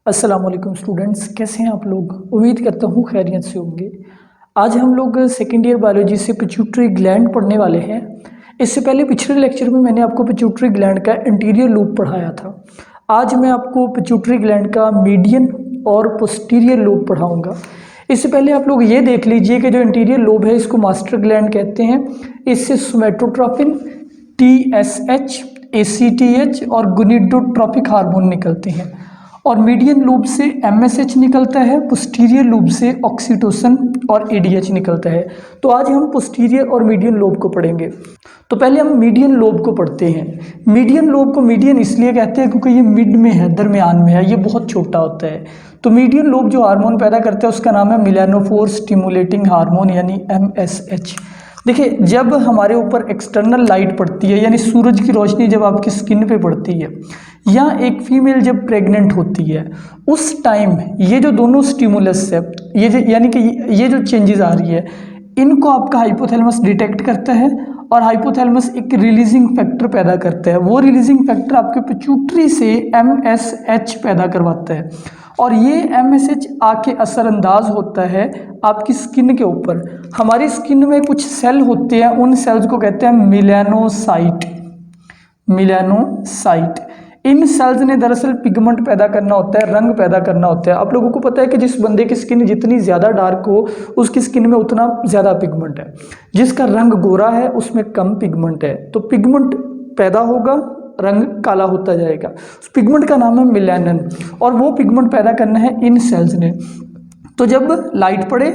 अस्सलाम वालेकुम स्टूडेंट्स, कैसे हैं आप लोग। उम्मीद करता हूँ खैरियत से होंगे। आज हम लोग सेकेंड ईयर बायोलॉजी से पिट्यूटरी ग्लैंड पढ़ने वाले हैं। इससे पहले पिछले लेक्चर में मैंने आपको पिट्यूटरी ग्लैंड का इंटीरियर लूब पढ़ाया था। आज मैं आपको पिट्यूटरी ग्लैंड का मीडियन और पोस्टीरियर लोब पढ़ाऊँगा। इससे पहले आप लोग ये देख लीजिए कि जो इंटीरियर लोब है इसको मास्टर ग्लैंड कहते हैं। इससे सोमैटोट्रोपिन, TSH, ACTH और गोनिडोट्रोपिक हार्मोन निकलते हैं। और मीडियन लूब से MSH निकलता है, पोस्टीरियर लूब से ऑक्सीटोसिन और ADH निकलता है। तो आज हम पोस्टीरियर और मीडियन लोब को पढ़ेंगे। तो पहले हम मीडियन लोब को पढ़ते हैं। मीडियन लोब को मीडियन इसलिए कहते हैं क्योंकि ये मिड में है, दरमियान में है, ये बहुत छोटा होता है। तो मीडियन लोब जो हार्मोन पैदा करता है उसका नाम है मेलानोफोर स्टिमुलेटिंग हार्मोन यानी MSH। देखिए, जब हमारे ऊपर एक्सटर्नल लाइट पड़ती है यानी सूरज की रोशनी जब आपकी स्किन पे पड़ती है या एक फीमेल जब प्रेग्नेंट होती है उस टाइम ये जो दोनों स्टिमुलस है, यानी कि ये जो चेंजेस आ रही है इनको आपका हाइपोथैलेमस डिटेक्ट करता है और हाइपोथैलेमस एक रिलीजिंग फैक्टर पैदा करता है। वो रिलीजिंग फैक्टर आपके पिट्यूटरी से MSH पैदा करवाता है और ये MSH आके असरअंदाज होता है आपकी स्किन के ऊपर। हमारी स्किन में कुछ सेल होते हैं, उन सेल्स को कहते हैं मेलानोसाइट। इन सेल्स ने दरअसल पिगमेंट पैदा करना होता है, रंग पैदा करना होता है। आप लोगों को पता है कि जिस बंदे की स्किन जितनी ज़्यादा डार्क हो उसकी स्किन में उतना ज़्यादा पिगमेंट है, जिसका रंग गोरा है उसमें कम पिगमेंट है। तो पिगमेंट पैदा होगा, रंग काला होता जाएगा। उस पिगमेंट का नाम है मेलानिन और वो पिगमेंट पैदा करना है इन सेल्स ने। तो जब लाइट पड़े,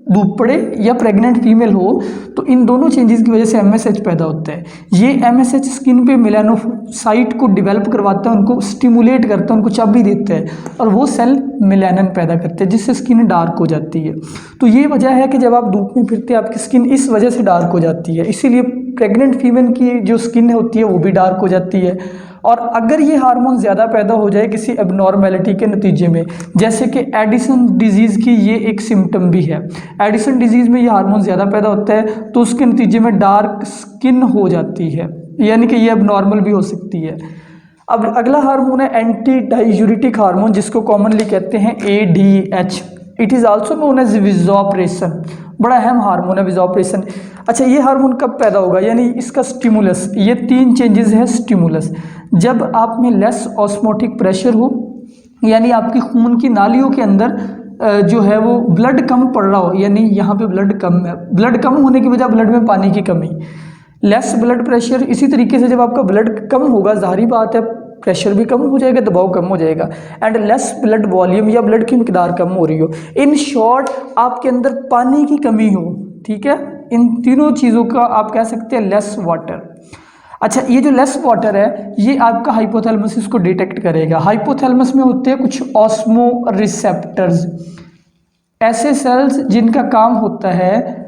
धूप पड़े या प्रेग्नेंट फीमेल हो तो इन दोनों चेंजेस की वजह से MSH पैदा होता है। ये MSH स्किन पे मेलानोसाइट को डेवलप करवाता है, उनको स्टिमुलेट करता है, उनको चाबी देता है और वो सेल मेलानिन पैदा करते हैं जिससे स्किन डार्क हो जाती है। तो ये वजह है कि जब आप धूप में फिरते हैं आपकी स्किन इस वजह से डार्क हो जाती है। इसीलिए प्रेग्नेंट फीमेल की जो स्किन होती है वो भी डार्क हो जाती है। और अगर ये हार्मोन ज़्यादा पैदा हो जाए किसी एबनॉर्मेलिटी के नतीजे में, जैसे कि एडिसन डिजीज़ की ये एक सिम्टम भी है। एडिसन डिजीज़ में ये हार्मोन ज़्यादा पैदा होता है तो उसके नतीजे में डार्क स्किन हो जाती है, यानी कि ये एबनॉर्मल भी हो सकती है। अब अगला हार्मोन है एंटी डाययूरेटिक हार्मोन, जिसको कॉमनली कहते हैं ADH। It is also known as vasopressin. बड़ा अहम हार्मोन है विज़ोप्रेसन। अच्छा, ये हार्मोन कब पैदा होगा, यानी इसका स्टिमुलस, ये 3 चेंजेस है स्टिमुलस। जब आप में लेस ऑस्मोटिक प्रेशर हो, यानी आपकी खून की नालियों के अंदर जो है वो ब्लड कम पड़ रहा हो, यानी यहाँ पे ब्लड कम है, ब्लड कम होने की वजह ब्लड में पानी की कमी, लेस ब्लड प्रेशर। इसी तरीके से जब आपका ब्लड कम होगा जाहिर बात है प्रेशर भी कम हो जाएगा, दबाव कम हो जाएगा। एंड लेस ब्लड वॉल्यूम या ब्लड की मिकदार कम हो रही हो, इन शॉर्ट आपके अंदर पानी की कमी हो, ठीक है, इन तीनों चीज़ों का आप कह सकते हैं लेस वाटर। अच्छा, ये जो लेस वाटर है ये आपका हाइपोथैलेमस इसको डिटेक्ट करेगा। हाइपोथैलेमस में होते हैं कुछ ऑस्मो रिसेप्टर्स, ऐसे सेल्स जिनका काम होता है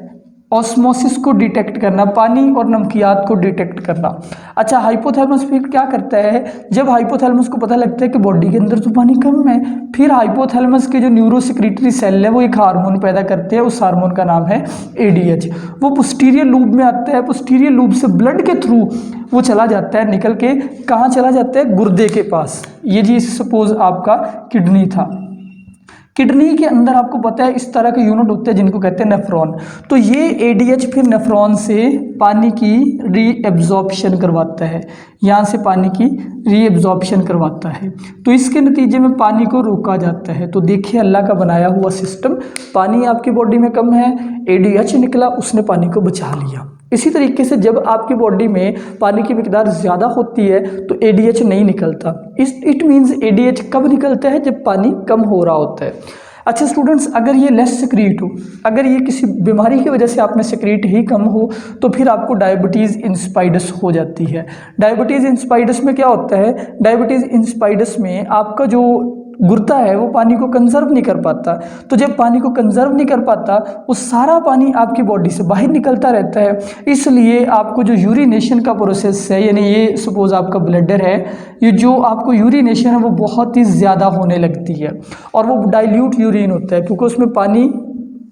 ऑस्मोसिस को डिटेक्ट करना, पानी और नमकियात को डिटेक्ट करना। अच्छा, हाइपोथैलेमस फिर क्या करता है, जब हाइपोथैलेमस को पता लगता है कि बॉडी के अंदर तो पानी कम है, फिर हाइपोथैलेमस के जो न्यूरोसेक्रेटरी सेल है वो एक हार्मोन पैदा करते हैं, उस हार्मोन का नाम है ADH। वो पोस्टीरियर लूब में आता है, पोस्टीरियर लूब से ब्लड के थ्रू वो चला जाता है, निकल के कहाँ चला जाता है, गुर्दे के पास। ये जी सपोज आपका किडनी था, किडनी के अंदर आपको पता है इस तरह के यूनिट होते हैं जिनको कहते हैं नेफ्रॉन। तो ये ADH फिर नेफ्रॉन से पानी की रीएब्जॉर्प्शन करवाता है, यहाँ से पानी की रीएब्जॉर्प्शन करवाता है। तो इसके नतीजे में पानी को रोका जाता है। तो देखिए अल्लाह का बनाया हुआ सिस्टम, पानी आपकी बॉडी में कम है, ADH निकला, उसने पानी को बचा लिया। इसी तरीके से जब आपकी बॉडी में पानी की मिकदार ज़्यादा होती है तो ADH नहीं निकलता। इट मीन्स ADH कब निकलता है, जब पानी कम हो रहा होता है। अच्छा स्टूडेंट्स, अगर ये लेस सिक्रीट हो, अगर ये किसी बीमारी की वजह से आप में सिक्रीट ही कम हो तो फिर आपको डायबिटीज़ इंस्पाइडस हो जाती है। डायबिटीज़ इंस्पाइडस में क्या होता है, डायबिटीज़ इंस्पाइडस में आपका जो गुर्दा है वो पानी को कंजर्व नहीं कर पाता। तो जब पानी को कंजर्व नहीं कर पाता वो सारा पानी आपकी बॉडी से बाहर निकलता रहता है। इसलिए आपको जो यूरिनेशन का प्रोसेस है, यानी ये सपोज आपका ब्लडर है, ये जो आपको यूरिनेशन है वो बहुत ही ज़्यादा होने लगती है और वो डाइल्यूट यूरिन होता है क्योंकि उसमें पानी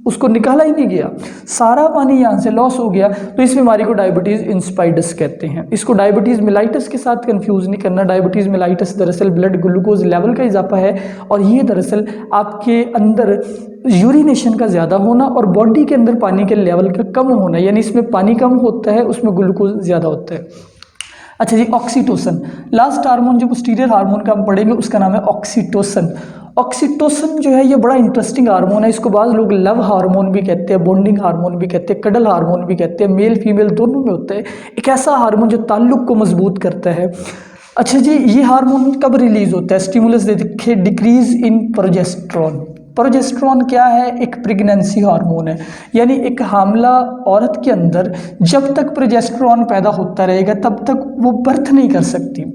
उसको निकाला ही नहीं गया, सारा पानी यहाँ से लॉस हो गया। तो इस बीमारी को डायबिटीज़ इंसिपिडस कहते हैं। इसको डायबिटीज़ मेलाइटस के साथ कंफ्यूज नहीं करना। डायबिटीज़ मेलाइटस दरअसल ब्लड ग्लूकोज लेवल का इजाफा है, और ये दरअसल आपके अंदर यूरिनेशन का ज़्यादा होना और बॉडी के अंदर पानी के लेवल का कम होना, यानी इसमें पानी कम होता है, उसमें ग्लूकोज ज़्यादा होता है। अच्छा जी, ऑक्सीटोसन, लास्ट हार्मोन जो पोस्टीरियर हार्मोन का हम पढ़ेंगे उसका नाम है ऑक्सीटोसन। ऑक्सीटोसन जो है ये बड़ा इंटरेस्टिंग हार्मोन है। इसको बाद लोग लव हार्मोन भी कहते हैं, बॉन्डिंग हार्मोन भी कहते हैं, कडल हार्मोन भी कहते हैं। मेल फीमेल दोनों में होता है। एक ऐसा हार्मोन जो ताल्लुक को मजबूत करता है। अच्छा जी, ये हार्मोन कब रिलीज होता है? स्टिमुलस देखे डिक्रीज इन प्रोजेस्टेरॉन। प्रोजेस्टेरॉन क्या है? एक प्रेगनेंसी हार्मोन है, यानी एक हामला औरत के अंदर जब तक प्रोजेस्टेरॉन पैदा होता रहेगा तब तक वो बर्थ नहीं कर सकती।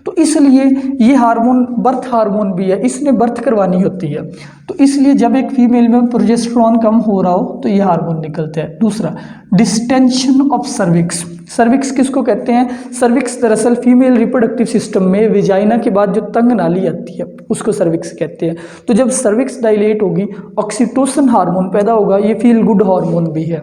तो इसलिए ये हार्मोन बर्थ हार्मोन भी है, इसने बर्थ करवानी होती है। तो इसलिए जब एक फीमेल में प्रोजेस्टेरॉन कम हो रहा हो तो ये हार्मोन निकलते हैं। दूसरा, डिस्टेंशन ऑफ सर्विक्स। सर्विक्स किसको कहते हैं? सर्विक्स दरअसल फीमेल रिप्रोडक्टिव सिस्टम में विजाइना के बाद जो तंग नाली आती है उसको सर्विक्स कहते हैं। तो जब सर्विक्स डायलेट होगी, ऑक्सीटोसिन हार्मोन पैदा होगा, ये फील गुड हार्मोन भी है।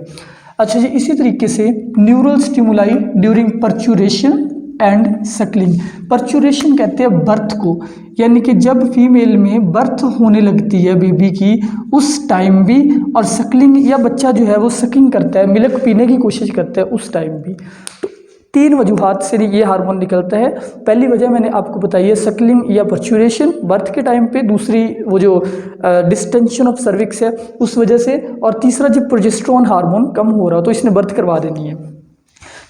अच्छा जी, इसी तरीके से neural stimuli during पर्चुरेशन and Suckling. पर्चुरेशन कहते हैं बर्थ को, यानी कि जब फीमेल में बर्थ होने लगती है बेबी की उस टाइम भी, और सकलिंग या बच्चा जो है वो सकिंग करता है, मिल्क पीने की कोशिश करता है उस टाइम भी। तो 3 वजूहात से ये हार्मोन निकलता है। पहली वजह मैंने आपको बताई है, सकलिंग या पर्चुरेशन बर्थ के टाइम पे। दूसरी वो जो डिस्टेंशन ऑफ सर्विक्स है उस वजह से। और तीसरा, जब प्रोजेस्टेरॉन हार्मोन कम हो रहा हो तो इसने बर्थ करवा देनी है।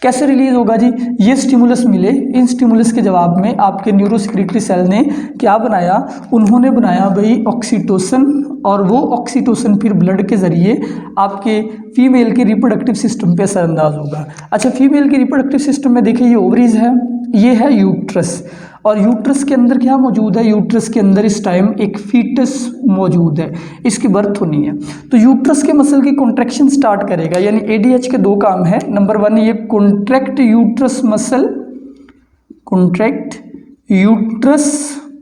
कैसे रिलीज होगा जी? ये स्टिमुलस मिले, इन स्टिमुलस के जवाब में आपके न्यूरोसेक्रेटरी सेल ने क्या बनाया? उन्होंने बनाया भाई ऑक्सीटोसिन, और वो ऑक्सीटोसिन फिर ब्लड के जरिए आपके फीमेल के रिप्रोडक्टिव सिस्टम पे असरअंदाज होगा। अच्छा, फीमेल के रिप्रोडक्टिव सिस्टम में देखिए ये ओवरीज है, ये है यूट्रस, और यूट्रस के अंदर क्या मौजूद है? यूट्रस के अंदर इस टाइम एक फीटस मौजूद है, इसकी बर्थ होनी है। तो यूट्रस के मसल की कॉन्ट्रैक्शन स्टार्ट करेगा, यानी एडीएच के 2 काम है। नंबर 1, ये contract uterus muscle, contract uterus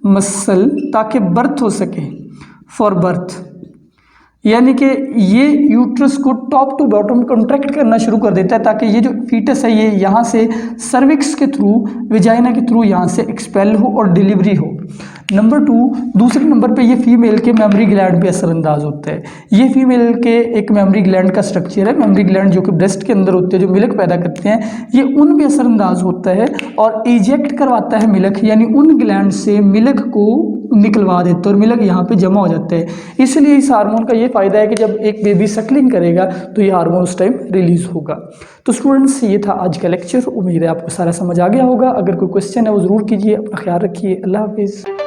muscle ताकि बर्थ हो सके, फॉर बर्थ, यानी कि ये यूट्रस को टॉप टू बॉटम कॉन्ट्रैक्ट करना शुरू कर देता है ताकि ये जो फीटस है ये यहाँ से सर्विक्स के थ्रू, विजाइना के थ्रू यहाँ से एक्सपेल हो और डिलीवरी हो। नंबर 2, दूसरे नंबर पे ये फीमेल के मेमोरी ग्लैंड पे असरअंदाज होता है। ये फीमेल के एक मेमोरी ग्लैंड का स्ट्रक्चर है। मेमोरी ग्लैंड जो कि ब्रेस्ट के अंदर होते हैं, जो मिल्क पैदा करते हैं, ये उन पे असरअंदाज होता है और इजेक्ट करवाता है मिल्क, यानी उन ग्लैंड से मिल्क को निकलवा देते हैं और मिल्क यहाँ पे जमा हो जाता है। इसलिए इस हार्मोन का ये फ़ायदा है कि जब एक बेबी सक्लिंग करेगा तो ये हार्मोन उस टाइम रिलीज होगा। तो स्टूडेंट्स, ये था आज का लेक्चर। उम्मीद है आपको सारा समझ आ गया होगा। अगर कोई क्वेश्चन है वो ज़रूर कीजिए। अपना ख्याल रखिए। अल्लाह हाफिज़।